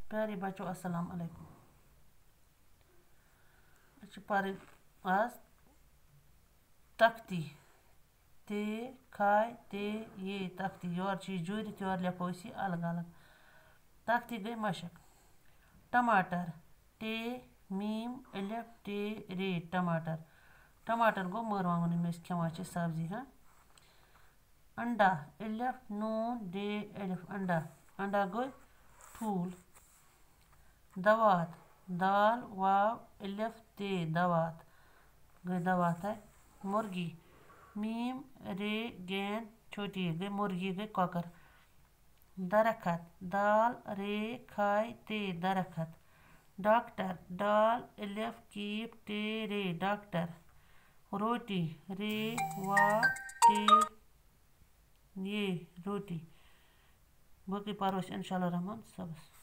प्यारे बच्चों अस्सलाम अलैकुम। पर आज तख्ती ते खाए ते ये तख्ती योर चीज जुरित योर लिखो इसी अलग अलग। तख्ती गई मशक। टमाटर टे मीम अलिफ टे रे टमाटर। टमाटर गो मरवांगन में खेवा सब्जी। हाँ अंडा अलिफ नून डे अलिफ अंडा। अंडा गई ठूल। दवात दाल वाव अलिफ ते दवात गई दवात है। मुर्गी मीम रे गेंद छोटी गई मुर्गी गई कॉकर। दरखत दाल रे खाए ते दरखत। डॉक्टर डाल अलिफ कीप टे रे डॉक्टर। रोटी रे वा टे ये रोटी। बाकी परोस इंशाल्लाह रहमान सबस।